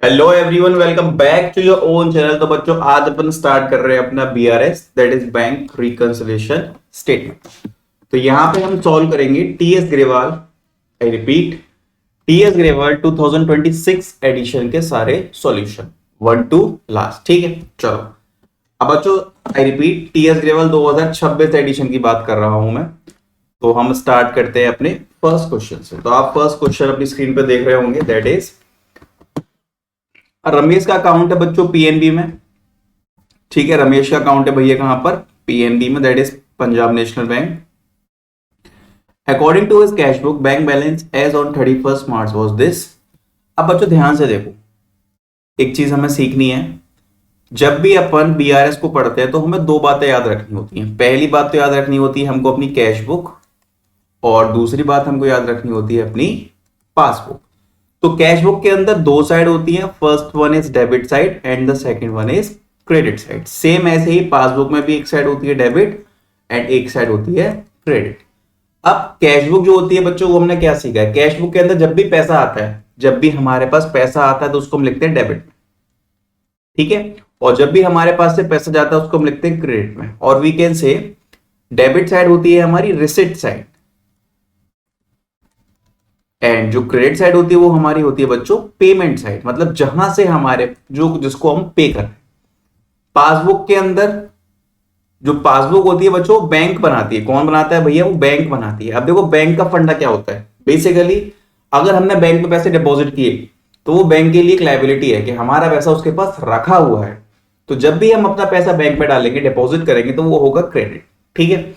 Hello everyone, welcome back to your own channel. तो बच्चों, आज अपन स्टार्ट कर रहे हैं अपना BRS, that is bank reconciliation statement. तो यहां पे हम सॉल्व करेंगे TS Grewal, I repeat, TS Grewal 2026 edition के सारे सॉल्यूशन, वन टू लास्ट। ठीक है, चलो। अब बच्चों, I repeat, TS Grewal 2026 edition की बात कर रहा हूं मैं। तो हम स्टार्ट करते हैं अपने फर्स्ट क्वेश्चन से। तो आप फर्स्ट क्वेश्चन अपनी स्क्रीन पे देख रहे होंगे, दैट इज रमेश का अकाउंट है बच्चों पीएनबी में। ठीक है, रमेश का अकाउंट है भैया कहां पर? पीएनबी में, that is Punjab National Bank. According to his cash book, bank balance as on 31st March was this. अब बच्चों ध्यान से देखो, एक चीज हमें सीखनी है। जब भी अपन बीआरएस को पढ़ते हैं तो हमें दो बातें याद रखनी होती हैं। पहली बात तो याद रखनी होती है हमको अपनी कैश बुक, और दूसरी बात हमको याद रखनी होती है अपनी पासबुक। तो कैश बुक के अंदर दो साइड होती है, first one is debit side and the second one is credit side. Same ऐसे ही पासबुक में भी एक साइड होती है डेबिट एंड एक साइड होती है क्रेडिट। अब कैश बुक जो होती है बच्चों, वो हमने क्या सीखा है? कैश बुक के अंदर जब भी पैसा आता है, जब भी हमारे पास पैसा आता है तो उसको हम लिखते हैं डेबिट में, ठीक है। और जब भी हमारे पास से पैसा जाता है उसको हम लिखते हैं क्रेडिट में। और we can say debit side होती है हमारी रिसिप्ट साइड, एंड जो क्रेडिट साइड होती है वो हमारी होती है बच्चों पेमेंट साइड, मतलब जहां से हमारे जो जिसको हम पे कर रहे हैं। पासबुक के अंदर जो पासबुक होती है बच्चों, बैंक बनाती है। कौन बनाता है भैया? वो बैंक बनाती है। अब देखो, बैंक का फंडा क्या होता है बेसिकली, अगर हमने बैंक में पैसे डिपॉजिट किए तो वो बैंक के लिए एक लायबिलिटी है कि हमारा पैसा उसके पास रखा हुआ है। तो जब भी हम अपना पैसा बैंक में डालेंगे, डिपॉजिट करेंगे, तो वो होगा क्रेडिट, ठीक है।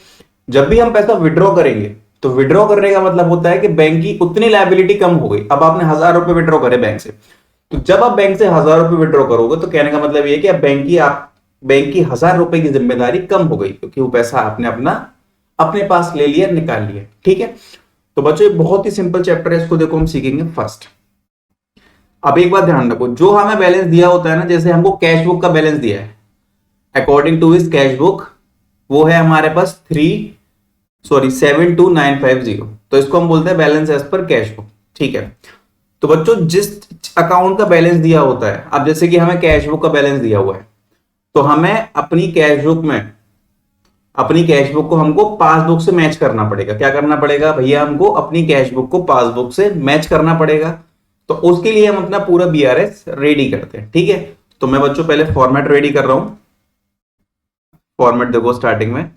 जब भी हम पैसा विड्रॉ करेंगे तो विड्रॉ करने का मतलब होता है कि बैंक की उतनी लायबिलिटी कम हो गई। अब आपने 1000 रुपए विड्रॉ करे बैंक से, तो जब आप बैंक से 1000 रुपए विड्रॉ करोगे तो कहने का मतलब ये है कि अब बैंक की 1000 रुपए की जिम्मेदारी कम हो गई, क्योंकि वो पैसा आपने अपने पास ले लिया, निकाल लिया, ठीक है। तो बच्चों, ये बहुत ही सिंपल चैप्टर है, इसको देखो हम सीखेंगे फर्स्ट। अब एक बात ध्यान रखो, जो हमें बैलेंस दिया होता है ना, जैसे हमको कैश बुक का बैलेंस दिया है according to his cash book, वो है हमारे पास 72950। तो इसको हम बोलते हैं balance as per cash book, ठीक है। तो बच्चों, जिस अकाउंट का बैलेंस दिया होता है, अब जैसे कि हमें कैश बुक का बैलेंस दिया हुआ है, तो हमें अपनी कैश बुक को हमको पासबुक से मैच करना पड़ेगा। क्या करना पड़ेगा भैया? हमको अपनी कैश बुक को पासबुक से मैच करना पड़ेगा। तो उसके लिए हम अपना पूरा बीआरएस रेडी करते हैं, ठीक है। तो मैं बच्चों पहले फॉर्मेट रेडी कर रहा हूं। फॉर्मेट देखो, स्टार्टिंग में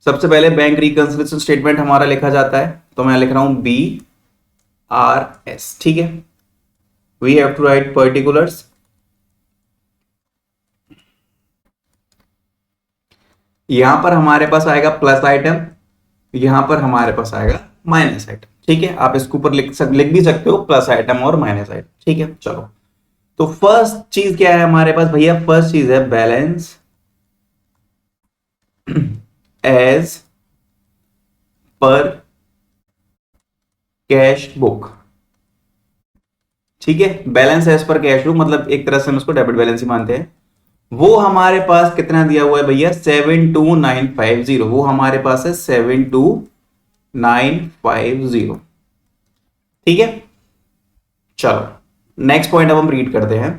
सबसे पहले बैंक रिकंसिलिएशन स्टेटमेंट हमारा लिखा जाता है, तो मैं लिख रहा हूं BRS, ठीक है। We have to write particulars. यहां पर हमारे पास आएगा प्लस आइटम, यहां पर हमारे पास आएगा माइनस आइटम, ठीक है। आप इसके ऊपर लिख भी सकते हो प्लस आइटम और माइनस आइटम, ठीक है। चलो, तो फर्स्ट चीज क्या है हमारे पास भैया? फर्स्ट चीज है balance as per cash book, ठीक है। Balance as per cash book मतलब एक तरह से हम इसको डेबिट बैलेंस ही मानते हैं। वो हमारे पास कितना दिया हुआ है भैया? 72950। वो हमारे पास है 72950, ठीक है। चलो, नेक्स्ट पॉइंट अब हम रीड करते हैं।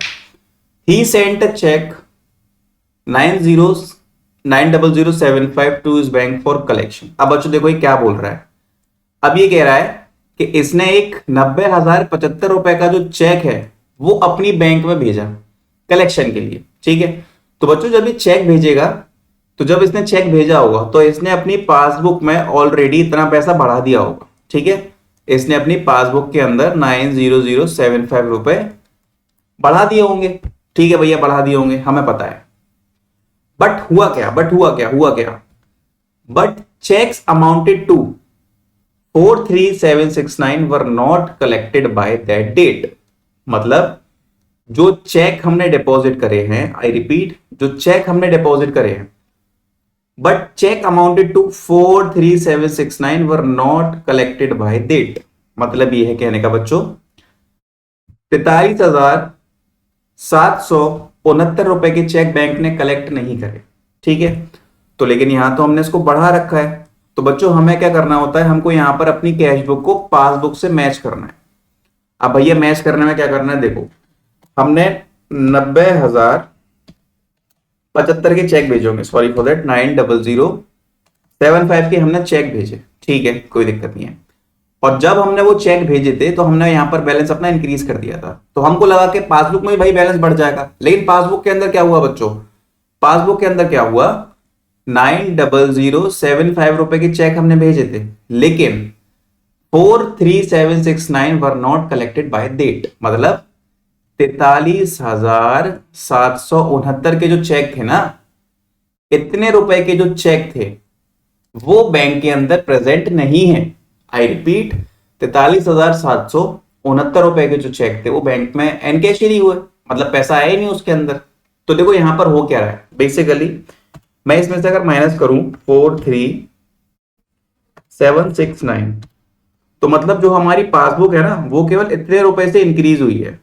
He sent a cheque 90075 to his bank for collection. अब बच्चों देखो, ये क्या बोल रहा है? अब ये कह रहा है कि इसने एक 90,075 रुपए का जो चेक है वो अपनी बैंक में भेजा कलेक्शन के लिए, ठीक है। तो बच्चों, जब ये चेक भेजेगा, तो जब इसने चेक भेजा होगा तो इसने अपनी पासबुक में ऑलरेडी इतना पैसा बढ़ा दिया होगा, ठीक है। इसने अपनी पासबुक के अंदर 90075 रुपए बढ़ा दिए होंगे, ठीक है भैया, बढ़ा दिए होंगे, हमें पता है। बट हुआ क्या? But cheques amounted to 43769 were not collected by that date. मतलब जो चेक हमने डिपॉजिट करे हैं, आई रिपीट, जो चेक हमने डिपॉजिट करे हैं, but cheque amounted to 43769 were not collected by date. मतलब ये है कहने का बच्चों, 43,769 के चेक बैंक ने कलेक्ट नहीं करे, ठीक है। तो लेकिन यहां तो हमने इसको बढ़ा रखा है। तो बच्चों, हमें क्या करना होता है? हमको यहां पर अपनी कैश बुक को पासबुक से मैच करना है। अब भैया मैच करने में क्या करना है? देखो, हमने 90,075 के चेक भेजे होंगे, सॉरी फॉर दैट, 90075 के हमने चेक भेजे, ठीक है, कोई दिक्कत नहीं है। और जब हमने वो चेक भेजे थे तो हमने यहां पर बैलेंस अपना इंक्रीज कर दिया था, तो हमको लगा कि पासबुक में भाई बैलेंस बढ़ जाएगा, लेकिन पासबुक के अंदर क्या हुआ बच्चों, पासबुक के अंदर क्या हुआ, 90075 रुपए के चेक हमने भेजे थे, लेकिन 43769 were not collected by date, मतलब 43,769 के जो चेक थे ना, इतने रुपए के जो चेक थे वो बैंक के अंदर प्रेजेंट नहीं है। आई रिपीट, 43,769 रुपए के जो चेक थे वो बैंक में एनकैश ही नहीं हुए, मतलब पैसा आया ही नहीं उसके अंदर। तो देखो यहां पर हो क्या रहा है, बेसिकली मैं इसमें से अगर माइनस करूं 43769, तो मतलब जो हमारी पासबुक है ना वो केवल इतने रुपए से इंक्रीज हुई है,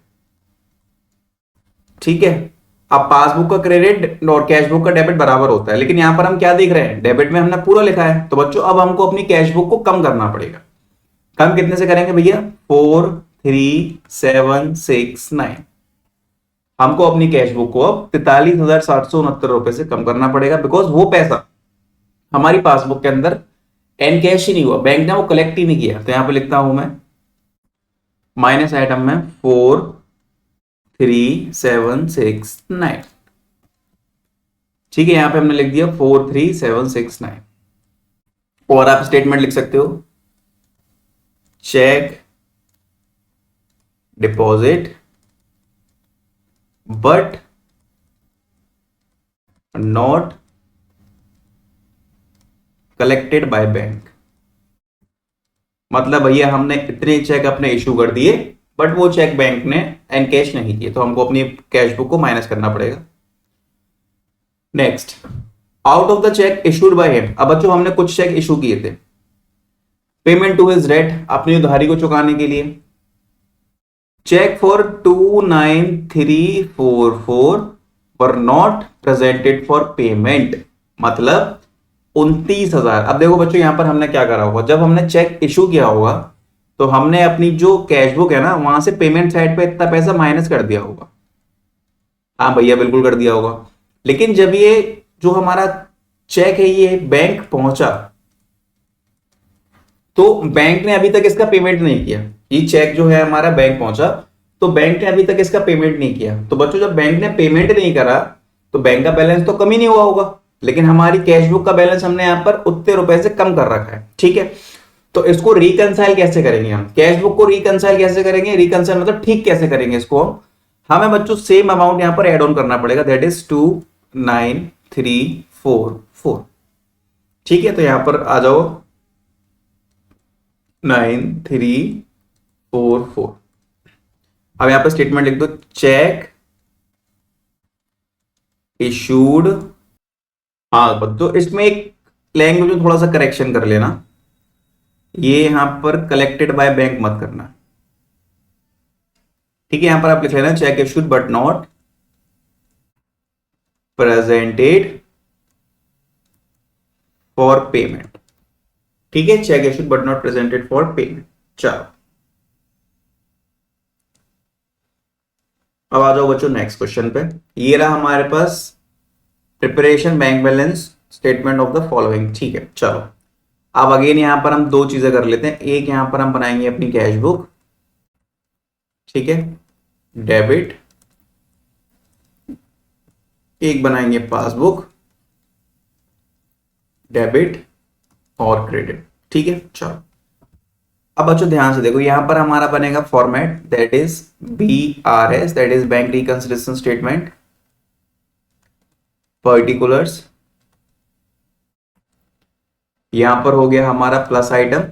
ठीक है। अब पासबुक का क्रेडिट और कैश बुक का डेबिट बराबर होता है, लेकिन यहां पर हम क्या देख रहे हैं, डेबिट में हमने पूरा लिखा है, तो बच्चों अब हमको अपनी कैश बुक को कम करना पड़ेगा। कम कितने से करेंगे भैया, 43769, हमको अपनी कैश बुक को अब 43,769 रुपए से कम करना पड़ेगा, बिकॉज वो पैसा हमारी पासबुक के अंदर एन कैश ही नहीं हुआ, बैंक ने वो कलेक्ट ही नहीं किया। तो यहां पे लिखता हूं मैं माइनस आइटम में 43769, ठीक है, यहां पे हमने लिख दिया 43769। और आप स्टेटमेंट लिख सकते हो, cheque deposit but not collected by bank, मतलब भैया हमने इतने चेक अपने इशू कर दिए बट वो चेक बैंक ने एनकैश नहीं किए, तो हमको अपनी कैश बुक को माइनस करना पड़ेगा। Next, out of the check issued by him, अब बच्चों हमने कुछ चेक इशू किए थे, पेमेंट टू हिज डेट, अपनी उधारी को चुकाने के लिए, cheque for 29344 were not presented for payment, मतलब 29,000। अब देखो बच्चों यहां पर हमने क्या करा होगा, जब हमने चेक इशू किया होगा तो हमने अपनी जो कैश बुक है ना वहां से पेमेंट साइड पे इतना पैसा माइनस कर दिया होगा, हाँ भैया बिल्कुल कर दिया होगा। लेकिन जब ये जो हमारा चेक है ये बैंक पहुंचा, तो बैंक ने अभी तक इसका पेमेंट नहीं किया, ये चेक जो है हमारा बैंक पहुंचा तो बैंक ने अभी तक इसका पेमेंट नहीं किया, तो बच्चों जब बैंक ने पेमेंट नहीं करा तो बैंक का बैलेंस तो कम ही नहीं हुआ होगा, लेकिन हमारी कैश बुक का बैलेंस हमने यहां पर उतने रुपए से कम कर रखा है, ठीक है। तो इसको रिकंसाइल कैसे करेंगे हम, कैश बुक को रिकंसाइल कैसे करेंगे, रिकंसाइल मतलब ठीक कैसे करेंगे इसको हम, हमें बच्चों सेम अमाउंट यहां पर ऐड ऑन करना पड़ेगा, दैट इज 29344, ठीक है। तो यहां पर आ जाओ 9344, अब यहां पर स्टेटमेंट लिख दो, चेक इशूड, हाँ बच्चों इसमें एक लैंग्वेज में थोड़ा सा करेक्शन कर लेना, ये यहां पर कलेक्टेड बाय बैंक मत करना, ठीक है। यहां पर आप लिख लेना check issued but not presented for payment, ठीक है, check issued but not presented for payment. चलो अब आ जाओ बच्चों नेक्स्ट क्वेश्चन पे, ये रहा हमारे पास preparation bank balance statement of the following, ठीक है। चलो अब अगेन यहां पर हम दो चीजें कर लेते हैं, एक यहां पर हम बनाएंगे अपनी कैश बुक, ठीक है, डेबिट, एक बनाएंगे पासबुक, डेबिट और क्रेडिट, ठीक है। चलो अब बच्चों ध्यान से देखो, यहां पर हमारा बनेगा format that is BRS, that is bank reconciliation statement, particulars, यहां पर हो गया हमारा प्लस आइटम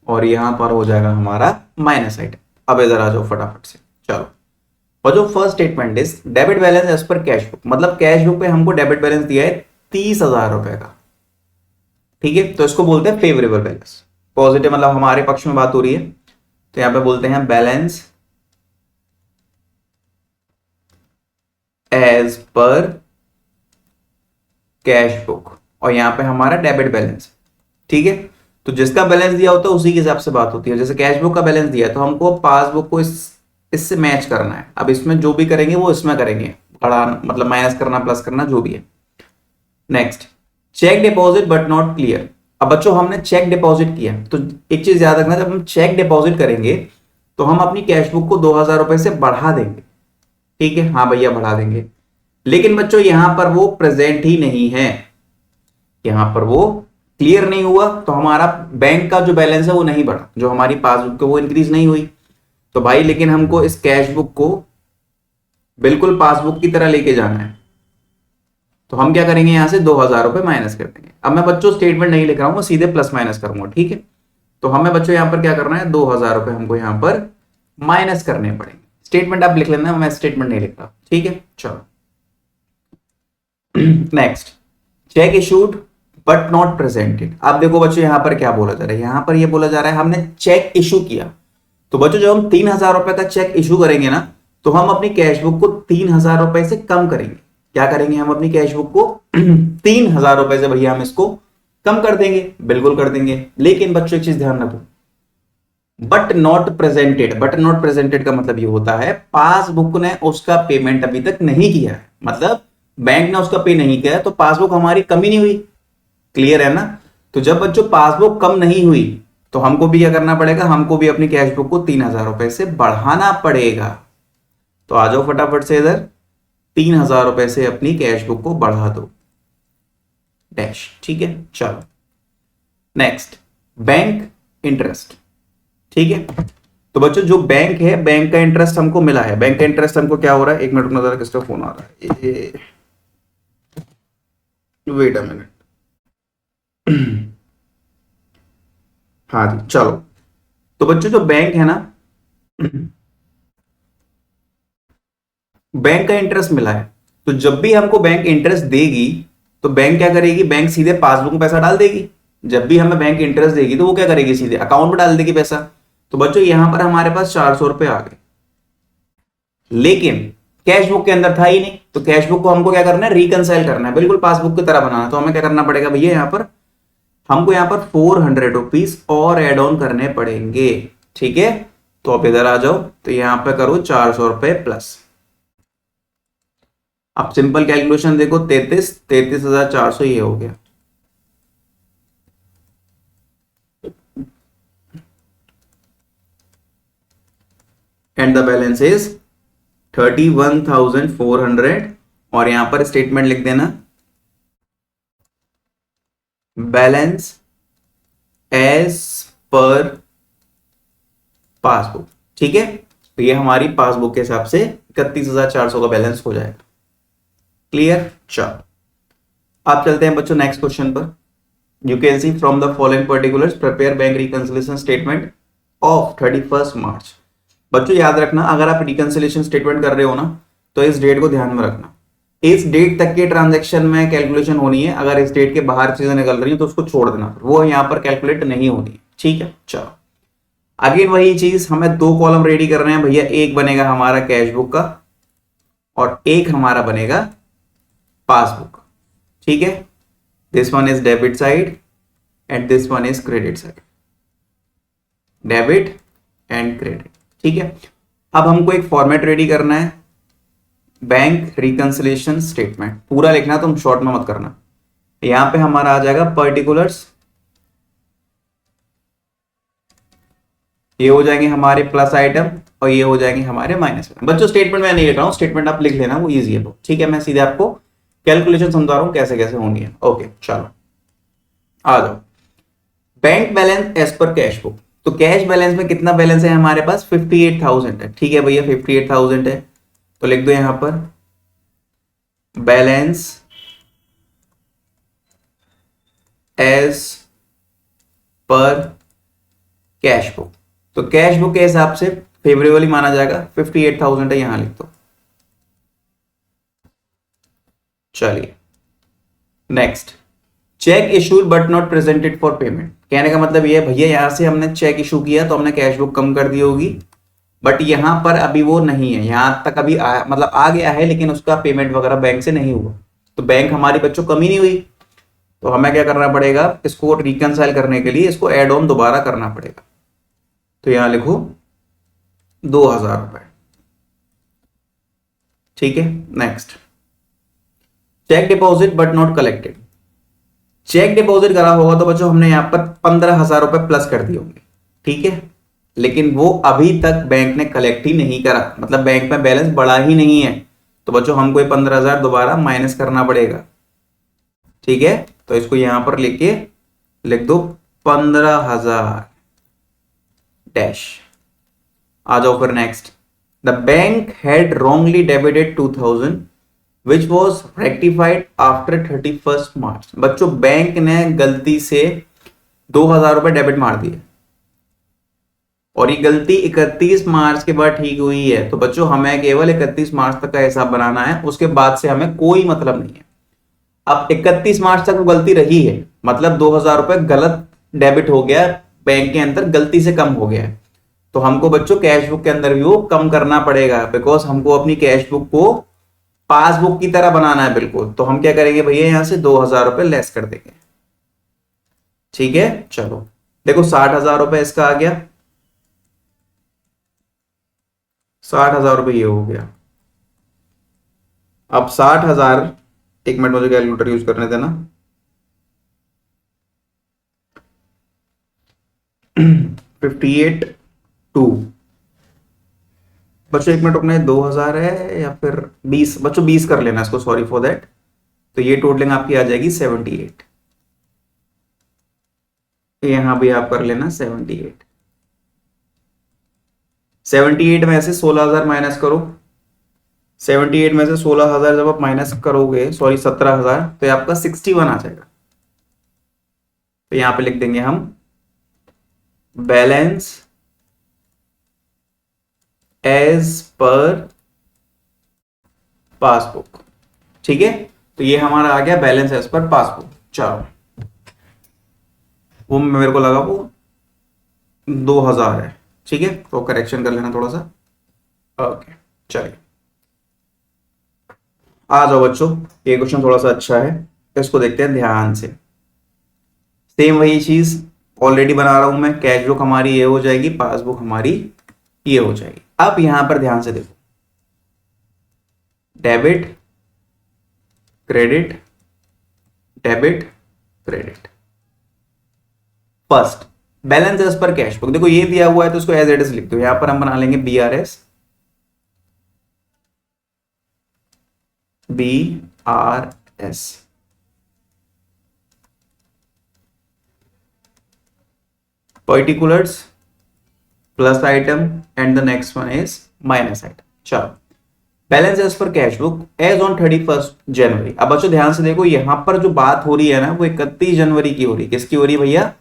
और यहां पर हो जाएगा हमारा माइनस आइटम। अब इधर आ जाओ फटाफट से, चलो। और जो first statement is debit balance as per cash book, मतलब कैश बुक पे हमको डेबिट बैलेंस दिया है 30,000 रुपए का, ठीक है, तो इसको बोलते हैं फेवरेबल बैलेंस, पॉजिटिव मतलब हमारे पक्ष में बात हो रही है, तो यहां पे बोलते हैं balance as per cash book, और यहां पे हमारा डेबिट बैलेंस, ठीक है। तो जिसका बैलेंस दिया होता है उसी के हिसाब से बात होती है, जैसे कैश बुक का बैलेंस दिया है तो हमको पासबुक को इस इससे मैच करना है। अब इसमें जो भी करेंगे वो इसमें करेंगे, बढ़ा मतलब माइनस करना प्लस करना जो भी है। Next, cheque deposit but not clear. अब बच्चों हमने चेक डिपॉजिट किया, तो एक चीज याद रखना, जब हम चेक डिपॉजिट करेंगे तो हम अपनी कैश बुक को 2,000 रुपए से बढ़ा देंगे, ठीक है, हाँ भैया बढ़ा देंगे। लेकिन बच्चों यहां पर वो प्रेजेंट ही नहीं है, यहां पर वो क्लियर नहीं हुआ, तो हमारा बैंक का जो बैलेंस है वो नहीं बढ़ा, जो हमारी पासबुक है वो इंक्रीज नहीं हुई। तो भाई लेकिन हमको इस कैश बुक को बिल्कुल पासबुक की तरह लेके जाना है, तो हम क्या करेंगे, यहां से 2,000 रुपए माइनस कर देंगे। अब मैं बच्चों स्टेटमेंट नहीं लिख रहा हूं, मैं सीधे प्लस माइनस करूंगा, ठीक है। तो हमें बच्चों यहां पर क्या करना है, 2,000 रुपए हमको यहां पर माइनस करने पड़ेंगे। स्टेटमेंट आप लिख लेना, मैं स्टेटमेंट नहीं लिख रहा, ठीक है। चलो next, check issued but not presented. अब देखो बच्चों यहां पर क्या बोला जा रहा है, यहां पर ये बोला जा रहा है हमने चेक इशू किया, तो बच्चों जब हम 3,000 रुपए का चेक इशू करेंगे ना, तो हम अपनी कैश बुक को 3,000 रुपए से कम करेंगे। क्या करेंगे, हम अपनी कैश बुक को 3,000 रुपए से भैया हम इसको कम कर देंगे, बिल्कुल कर देंगे। लेकिन बच्चों एक चीज ध्यान रखो, but not presented. But not presented का मतलब ये होता है पासबुक ने उसका पेमेंट अभी तक नहीं किया है, मतलब बैंक ने उसका पे नहीं किया है, तो पासबुक हमारी कम ही नहीं हुई। क्लियर है ना। तो जब बच्चों पासबुक कम नहीं हुई तो हमको भी क्या करना पड़ेगा, हमको भी अपनी कैश बुक को 3,000 रुपए से बढ़ाना पड़ेगा। तो आ जाओ फटाफट से इधर, 3,000 रुपए से अपनी कैश बुक को बढ़ा दो, डैश, ठीक है। चलो नेक्स्ट, बैंक इंटरेस्ट, ठीक है। तो बच्चों जो बैंक है, बैंक का इंटरेस्ट हमको मिला है। बैंक का इंटरेस्ट हमको क्या हो रहा है, एक मिनट रुकना जरा, किसका फोन आ रहा है, वेट अ मिनट। हाँ जी चलो। तो बच्चों जो बैंक है ना, बैंक का इंटरेस्ट मिला है, तो जब भी हमको बैंक इंटरेस्ट देगी तो बैंक क्या करेगी, बैंक सीधे पासबुक में पैसा डाल देगी। जब भी हमें बैंक इंटरेस्ट देगी तो वो क्या करेगी, सीधे अकाउंट में डाल देगी पैसा। तो बच्चों यहां पर हमारे पास 400 रुपए आ गए, लेकिन कैश बुक के अंदर था ही नहीं, तो कैश बुक को हमको क्या करना है, रिकंसाइल करना है, बिल्कुल पासबुक की तरह बनाना। तो हमें क्या करना पड़ेगा भैया, यहां पर हमको यहां पर 400 रुपीज और एड ऑन करने पड़ेंगे, ठीक है। तो अब इधर आ जाओ, तो यहां पर करो 400 रुपए प्लस। अब सिंपल कैलकुलेशन देखो, 33,400 ये हो गया। And the balance is 31,400। और यहां पर स्टेटमेंट लिख देना, बैलेंस एज पर पासबुक, ठीक है। तो ये हमारी पासबुक के हिसाब से 31,400 का बैलेंस हो जाएगा। क्लियर। चलो आप चलते हैं बच्चों नेक्स्ट क्वेश्चन पर। You can see from the following particulars prepare bank reconciliation statement of 31 मार्च। बच्चों याद रखना, अगर आप रिकंसिलिएशन स्टेटमेंट कर रहे हो ना, तो इस डेट को ध्यान में रखना। इस डेट तक के ट्रांजैक्शन में कैलकुलेशन होनी है, अगर इस डेट के बाहर चीजें निकल रही हैं तो उसको छोड़ देना, वो यहां पर कैलकुलेट नहीं होनी है, ठीक है। चलो अगेन वही चीज, हमें दो कॉलम रेडी कर रहे हैं भैया, एक बनेगा हमारा कैश बुक का और एक हमारा बनेगा पासबुक, ठीक है। This one is debit side and this one is credit side, debit and credit, ठीक है। अब हमको एक फॉर्मेट रेडी करना है, बैंक रिकंसिलिएशन स्टेटमेंट पूरा लिखना, तुम शॉर्ट में मत करना। यहां पे हमारा आ जाएगा पर्टिकुलर्स, ये हो जाएंगे हमारे प्लस आइटम और ये हो जाएंगे हमारे माइनस आइटम। बच्चों स्टेटमेंट मैं नहीं लिख रहा हूं, स्टेटमेंट आप लिख लेना, वो इजी है, ठीक है। मैं सीधे आपको कैलकुलेशन समझा रहा हूं कैसे कैसे होनी है। ओके चलो आ जाओ। Bank balance as per cash book, तो कैश बैलेंस में कितना बैलेंस है हमारे पास, 58,000 है, ठीक है भैया 58,000 है। तो लिख दो यहां पर balance as per cash book. तो कैश बुक के हिसाब से फेवरेबली माना जाएगा, 58,000 है, यहां लिख दो। चलिए next, check issued but not presented for payment. कहने का मतलब ये है भैया, यहां से हमने चेक इशू किया तो हमने कैश बुक कम कर दी होगी, बट यहां पर अभी वो नहीं है, यहां तक अभी मतलब आ गया है, लेकिन उसका पेमेंट वगैरह बैंक से नहीं हुआ। तो बैंक हमारी बच्चों कमी नहीं हुई, तो हमें क्या करना पड़ेगा, इसको रिकंसाइल करने के लिए इसको एड ऑन दोबारा करना पड़ेगा। तो यहां लिखो 2,000 रुपए, ठीक है। Next, cheque deposit but not collected. Cheque deposit करा होगा तो बच्चों हमने यहां पर 15,000 रुपए प्लस कर दिए होंगे, ठीक है, लेकिन वो अभी तक बैंक ने कलेक्ट ही नहीं करा, मतलब बैंक में बैलेंस बढ़ा ही नहीं है, तो बच्चों हमको ये 15,000 दोबारा माइनस करना पड़ेगा, ठीक है। तो इसको यहां पर लेके लिख दो 15,000 डैश। आ जाओ फिर next, the bank had wrongly debited 2,000 which was rectified after 31 मार्च। बच्चों बैंक ने गलती से 2,000 रुपए डेबिट मार दिए और ये गलती 31 मार्च के बाद ठीक हुई है, तो बच्चों हमें केवल 31 मार्च तक का हिसाब बनाना है, उसके बाद से हमें कोई मतलब नहीं है। अब 31 मार्च तक वो गलती रही है, मतलब 2,000 रुपए गलत डेबिट हो गया, बैंक के अंदर गलती से कम हो गया है, तो हमको बच्चों कैश बुक के अंदर भी वो कम करना पड़ेगा, बिकॉज हमको अपनी कैश बुक को पासबुक की तरह बनाना है बिल्कुल। तो हम क्या करेंगे भैया, यहां से 2,000 रुपए लेस कर देंगे, ठीक है। चलो देखो 60,000 रुपए इसका आ गया, 60,000 रुपए ये हो गया। अब 60,000, एक मिनट मुझे कैलकुलेटर यूज करने देना। 58.2 बच्चों, एक मिनट रुकना है, 2,000 है या फिर 20, बच्चों 20 कर लेना इसको, सॉरी फॉर दैट। तो ये टोटलिंग आपकी आ जाएगी 78, यहां भी आप कर लेना 78। 78 में से 16,000 माइनस करो, 78 में से 16,000 जब आप माइनस करोगे, सॉरी 17,000, तो ये आपका 61 आ जाएगा। तो यहां पे लिख देंगे हम बैलेंस एज पर पासबुक, ठीक है। तो ये हमारा आ गया बैलेंस एज पर पासबुक। चलो वो मेरे को लगा वो 2,000 है, ठीक है, तो करेक्शन कर लेना थोड़ा सा। ओके चलिए आ जाओ बच्चों, ये क्वेश्चन थोड़ा सा अच्छा है, इसको देखते हैं ध्यान से। सेम वही चीज ऑलरेडी बना रहा हूं मैं, कैश बुक हमारी ये हो जाएगी, पासबुक हमारी ये हो जाएगी। अब यहां पर ध्यान से देखो, debit credit, debit credit. First balance as per cash book, देखो ये दिया हुआ है तो इसको एज इट इज लिख दो, यहां पर हम बना लेंगे BRS, BRS। Particulars plus item and the next one is minus item. चलो balance as per cash book as on 31 January. अब बच्चों ध्यान से देखो, यहां पर जो बात हो रही है ना वो 31 जनवरी की हो रही है। किसकी हो रही है भैया?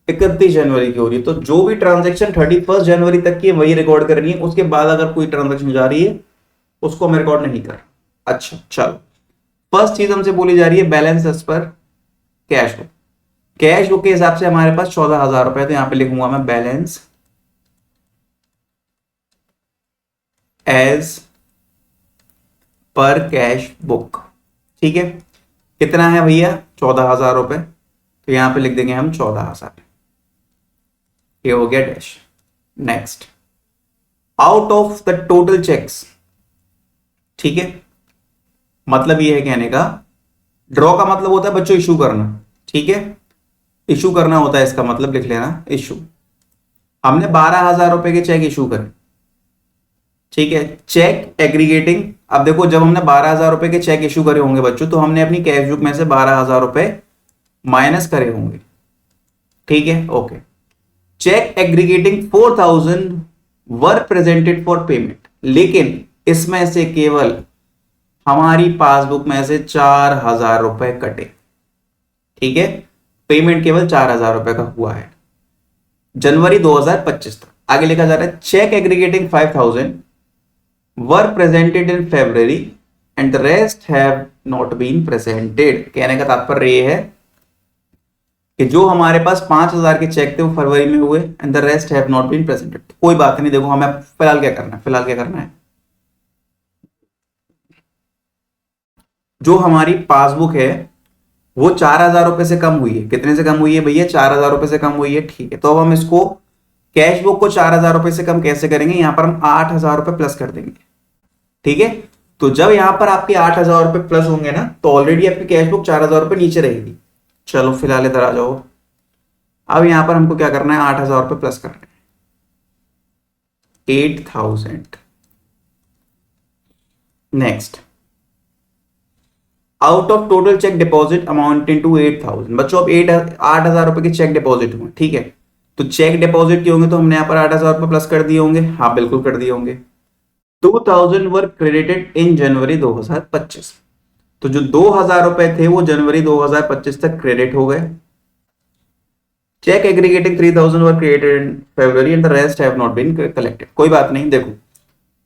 31 जनवरी की हो रही है। तो जो भी ट्रांजेक्शन 31 जनवरी तक की है वही रिकॉर्ड करनी है, उसके बाद अगर कोई ट्रांजेक्शन जा रही है उसको हम रिकॉर्ड नहीं कर। अच्छा चलो, फर्स्ट चीज हमसे बोली जा रही है balance as per cash book. Cash book के हिसाब से हमारे पास 14,000 रुपए, तो यहां पे लिखूंगा मैं balance as per cash book, ठीक है। कितना है भैया? 14,000 रुपए, तो यहां पे लिख देंगे हम 14,000, ये हो गया dash. Next, out of the total cheques, ठीक है, मतलब ये है कहने का, ड्रॉ का मतलब होता है बच्चों इशू करना, ठीक है, इशू करना होता है, इसका मतलब लिख लेना इशू। हमने 12,000 रुपए के चेक इशू करे, ठीक है। चेक एग्रीगेटिंग, अब देखो जब हमने 12,000 रुपए के चेक इशू करे होंगे बच्चों, तो हमने अपनी कैश बुक में से 12,000 रुपए माइनस करे होंगे, ठीक है, okay. Cheque aggregating 4,000 were presented for payment, लेकिन इसमें से केवल हमारी पासबुक में से 4,000 रुपए कटे, ठीक है, पेमेंट केवल 4,000 रुपए का हुआ है जनवरी 2025 तक। आगे लिखा जा रहा है check aggregating 5,000 were presented in February and the rest have not been presented। कहने का तात्पर्य ये है कि जो हमारे पास 5,000 के चेक थे वो फरवरी में हुए and the rest have not been presented। कोई बात नहीं, देखो हमें फिलहाल क्या करना है, फिलहाल क्या करना है, जो हमारी पासबुक है वो 4,000 रुपए से कम हुई है। कितने से कम हुई है भैया? 4,000 रुपए से कम हुई है, ठीक है। तो अब हम इसको कैश बुक को 4,000 रुपए से कम कैसे करेंगे? यहां पर हम 8,000 रुपए प्लस कर देंगे, ठीक है। तो जब यहां पर आपके 8,000 रुपए प्लस होंगे ना, तो ऑलरेडी आपकी कैश बुक 4,000 रुपए नीचे रहेगी। चलो फिलहाल इधर आ जाओ। अब यहां पर हमको क्या करना है, 8,000 रुपए प्लस करना है, 8,000। Next, out of total cheque deposit amounting to 8,000। बच्चों अब 8,000 रुपए के चेक डिपॉजिट हुए, ठीक है। तो चेक डिपॉजिट किए होंगे तो हमने यहाँ पर 8,000 रुपए प्लस कर दिए होंगे, हाँ बिल्कुल कर दिए होंगे। 2,000 वर क्रेडिटेड इन जनवरी 2025। तो जो 2,000 रुपए थे वो जनवरी 2025 तक क्रेडिट हो गए। Cheque aggregating 3,000 were credited in February and the rest have not been collected. कोई बात नहीं, देखो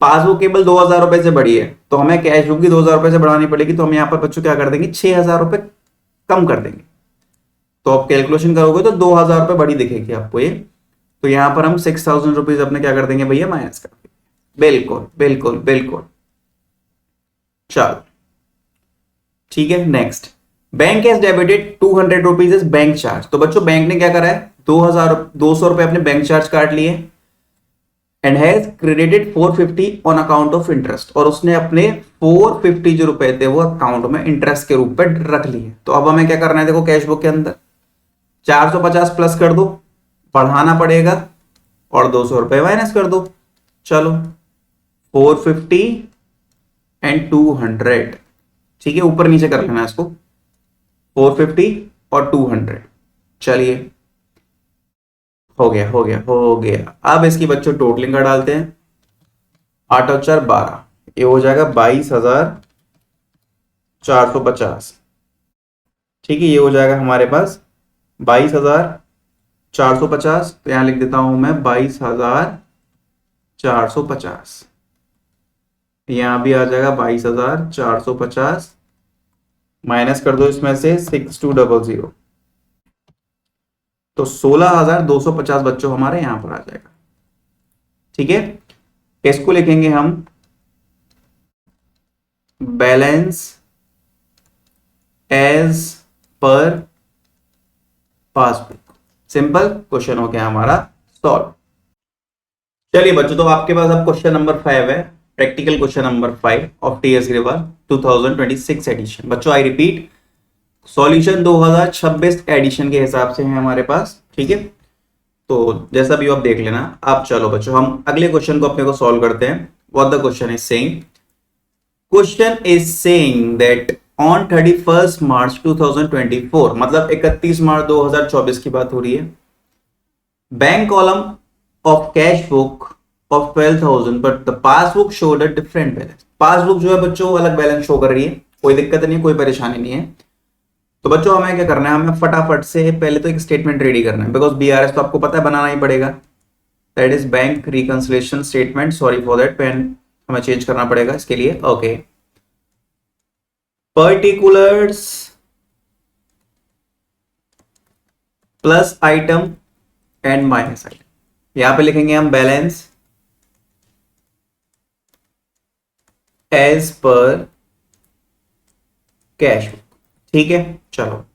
पासबुक केवल 2,000 रुपए से बढ़ी है तो हमें कैश बुक भी 2,000 रुपए से बढ़ानी पड़ेगी। तो हम यहाँ पर बच्चों क्या कर देंगे, 6,000 रुपए कम कर देंगे। तो आप कैलकुलेशन करोगे तो 2,000 रुपए बड़ी दिखेगी आपको ये। तो यहां पर हम 6,000 रुपीज अपने क्या कर देंगे भैया, माइनस कर देंगे। बिल्कुल बिल्कुल बिल्कुल। चलो ठीक है। Next, bank has debited 200 rupees is bank charge. तो बच्चों बैंक ने क्या करा है, 200 रुपए अपने बैंक चार्ज काट लिए and has credited 450 on account of interest. और उसने अपने 450 जो रुपए थे वो अकाउंट में इंटरेस्ट के रूप में रख लिए। तो अब हमें क्या करना है, देखो कैश बुक के अंदर 450 प्लस कर दो, बढ़ाना पड़ेगा, और 200 रुपए माइनस कर दो। चलो 450 एंड 200, ठीक है, ऊपर नीचे कर लेना इसको, 450 और 200। चलिए हो गया हो गया हो गया। अब इसकी बच्चों टोटलिंग का डालते हैं, 8 और 4 12, ये हो जाएगा 22,450। ठीक है, ये हो जाएगा हमारे पास 22,450। तो यहां लिख देता हूं मैं 22,450। यहां भी आ जाएगा 22,450, माइनस कर दो इसमें से 6200, तो 16,250 बच्चों हमारे यहां पर आ जाएगा। ठीक है, इसको लिखेंगे हम balance as per passbook. Simple question हो गया हमारा सॉल्व। चलिए बच्चों, तो आपके पास अब क्वेश्चन नंबर 5 है, practical question number 5 of TS Grewal 2026 edition. बच्चों आई रिपीट, सॉल्यूशन 2026 एडिशन के हिसाब से है हमारे पास। ठीक है, तो जैसा भी आप देख लेना। अब चलो बच्चों हम अगले क्वेश्चन को अपने को सॉल्व करते हैं। What the question is saying, question is saying that on 31 मार्च 2024, मतलब 31 मार्च 2024 की बात हो रही है, bank column of cash book of 12,000 but the passbook showed a different balance. Passbook जो है बच्चों अलग बैलेंस शो कर रही है, कोई दिक्कत नहीं, कोई परेशानी नहीं है। तो बच्चों हमें क्या करना है, हमें फटाफट से पहले तो एक स्टेटमेंट रेडी करना है, बिकॉज बीआरएस तो आपको पता है बनाना ही पड़ेगा, that is bank reconciliation statement. Sorry for that, pen हमें चेंज करना पड़ेगा इसके लिए। Okay, particulars plus item and minus item. यहां पे लिखेंगे हम balance as per cash book. ठीक है, चलो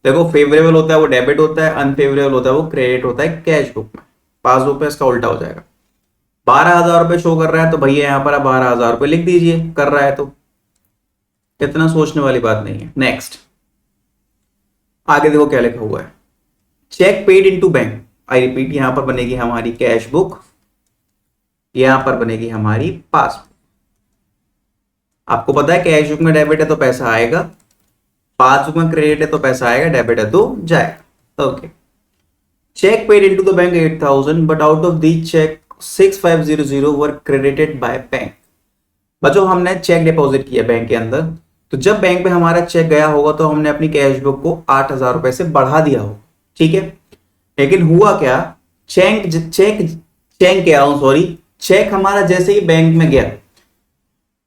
देखो फेवरेबल होता है वो डेबिट होता है, अनफेवरेबल होता है वो क्रेडिट होता है कैश बुक में। पासबुक में इसका उल्टा हो जाएगा। 12,000 रुपए शो कर रहा है तो भैया यहां पर आप 12,000 रुपए लिख दीजिए, कर रहा है तो इतना सोचने वाली बात नहीं है। नेक्स्ट, आगे देखो क्या लिखा हुआ है, cheque paid into bank. I repeat, यहां पर बनेगी हमारी कैश बुक, यहां पर बनेगी हमारी पासबुक। आपको पता है कैश बुक में डेबिट है तो पैसा आएगा, पासबुक में क्रेडिट है तो पैसा आएगा, डेबिट है तो जाएगा। Okay, cheque paid into the bank 8,000 but out of the cheque 6,500 were credited by bank. बच्चों हमने चेक डिपॉजिट किया बैंक के अंदर, तो जब बैंक पे हमारा चेक गया होगा तो हमने अपनी कैश बुक को 8,000 रुपए से बढ़ा दिया होगा। ठीक है, लेकिन हुआ क्या, चेक चेक चेक कह रहा हूं सॉरी, चेक हमारा जैसे ही बैंक में गया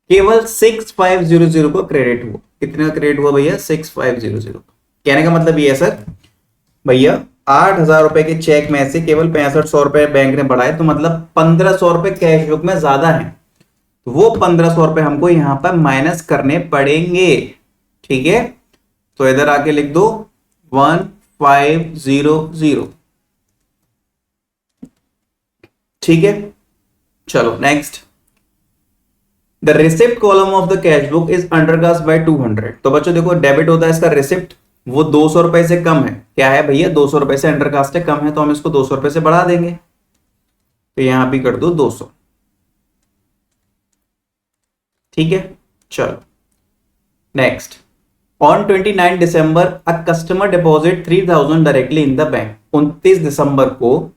केवल 6,500 को क्रेडिट हुआ। कितने का क्रेडिट हुआ भैया, 6,500। कहने का मतलब ये है सर भैया 8,000 रुपए के चेक में से केवल 6500 रुपए बैंक ने बढ़ाए, तो मतलब 1,500 रुपए कैश बुक में ज्यादा है, तो वो 1,500 रुपए हमको यहां पर माइनस करने पड़ेंगे। ठीक है, तो इधर आके लिख दो 1,500। ठीक है, चलो next, the receipt column of the cash book is undercast bye 200। तो बच्चों देखो डेबिट होता है इसका रिसिप्ट, वो 200 रुपए से कम है, क्या है भैया 200 रुपए से अंडरकास्ट है, कम है, तो हम इसको 200 रुपए से बढ़ा देंगे, तो यहां भी कर दो 200। ठीक है, चलो next. On 29 December a customer deposit 3000 directly in the bank. 29 दिसंबर को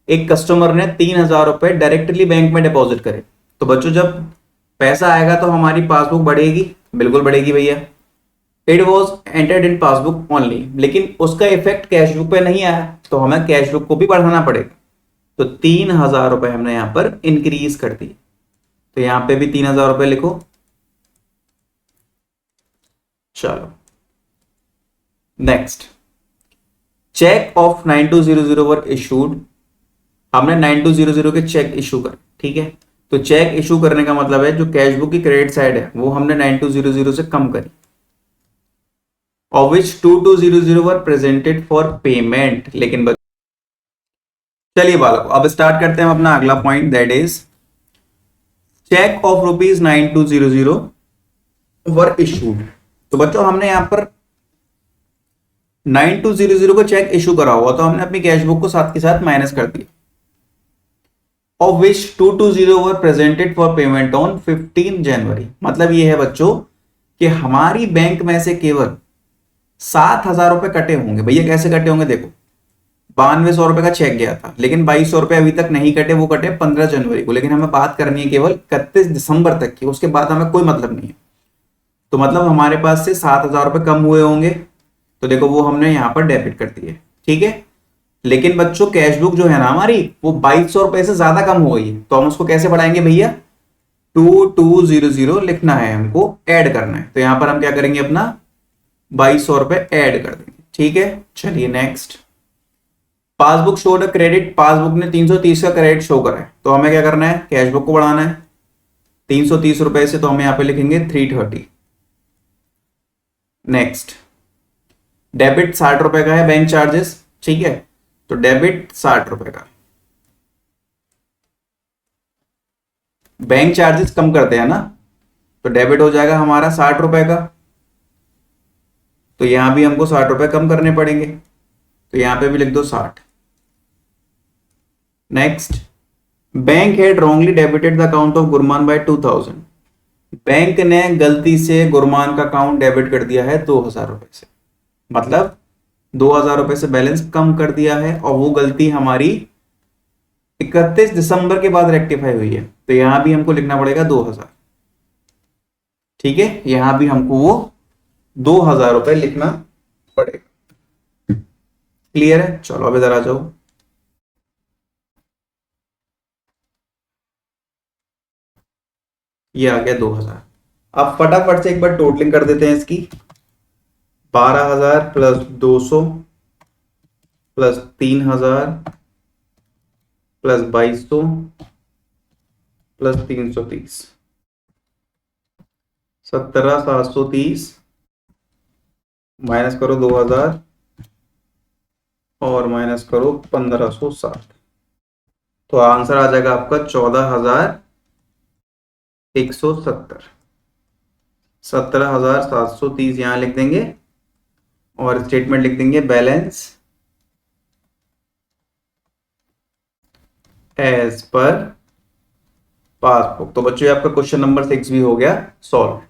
एक कस्टमर ने 3000 रुपए डायरेक्टली बैंक में डिपॉजिट करे। तो बच्चों जब पैसा आएगा तो हमारी पासबुक बढ़ेगी, बिल्कुल बढ़ेगी भैया। It was entered in passbook only, लेकिन उसका इफेक्ट कैश बुक पे नहीं आया, तो हमें कैश बुक को भी बढ़ाना पड़ेगा। तो 3000 रुपए हमने यहां पर इंक्रीज कर दी, तो यहां पे भी 3000 रुपए लिखो। चलो next, cheque of 9200 were issued. हमने 9200 के चेक इशू कर, ठीक है। तो चेक इशू करने का मतलब है जो कैश बुक की क्रेडिट साइड है वो हमने 9200 से कम करी, of which 2200 were presented for payment. लेकिन चलिए बालक अब स्टार्ट करते हैं हम अपना अगला point, that is cheque of ₹9200 were issued. तो बच्चों हमने यहां पर 9200 को चेक इशू करा हुआ, तो हमने अपनी कैश बुक को साथ के साथ माइनस कर दिया, of which 220 were presented for payment on 15 जनवरी। मतलब ये है बच्चों कि हमारी बैंक में से केवल 7000 रुपए कटे होंगे। भैया कैसे कटे होंगे, देखो 9200 रुपए का चेक गया था, लेकिन 2200 रुपए अभी तक नहीं कटे, वो कटे 15 जनवरी को। लेकिन हमें बात करनी है केवल 31 दिसंबर तक की, उसके बाद हमें कोई मतलब नहीं है। तो मतलब हमारे पास से 7000 रुपए कम हुए होंगे, तो देखो वो हमने यहां पर डेबिट कर दिए, ठीक है। लेकिन बच्चों कैश बुक जो है ना हमारी वो 2200 रुपए से ज्यादा कम हो गई, तो हम उसको कैसे बढ़ाएंगे भैया, 2200 लिखना है हमको, ऐड करना है। तो यहां पर हम क्या करेंगे, अपना 2200 रुपए ऐड कर देंगे, ठीक है। चलिए next, passbook showed a credit. Passbook ने 330 का क्रेडिट शो करा है, तो हमें क्या करना है, कैश बुक को बढ़ाना है 330 रुपए से, तो हम यहां पे लिखेंगे 330। नेक्स्ट, डेबिट 60 रुपए का है बैंक चार्जेस, ठीक है। तो डेबिट 60 रुपए का, बैंक चार्जेस कम करते हैं ना, तो डेबिट हो जाएगा हमारा 60 रुपए का। तो यहां भी हमको 60 रुपए कम करने पड़ेंगे, तो यहां पे भी लिख दो 60। Next, bank had wrongly debited the account of Gurman by 2000। Bank ने गलती से गुरमान का अकाउंट डेबिट कर दिया है 2000 रुपए से, मतलब 2000 रुपए से बैलेंस कम कर दिया है, और वो गलती हमारी 31 दिसंबर के बाद रेक्टिफाई हुई है, तो यहां भी हमको लिखना पड़ेगा 2000, ठीक है। यहां भी हमको वो 2000 रुपए लिखना पड़ेगा। क्लियर है, चलो अब इधर आ जाओ। ये आ गया 2000। अब फटाफट से एक बार टोटलिंग कर देते हैं इसकी, 12000 plus 200 plus 3000 plus 2200 plus 330, 17730 minus करो 2000 और माइनस करो 1560, तो आंसर आ जाएगा आपका 14170। 17730 यहां लिख देंगे और स्टेटमेंट लिख देंगे बैलेंस एज पर पासबुक। तो बच्चों आपका क्वेश्चन नंबर 6 भी हो गया सॉल्व।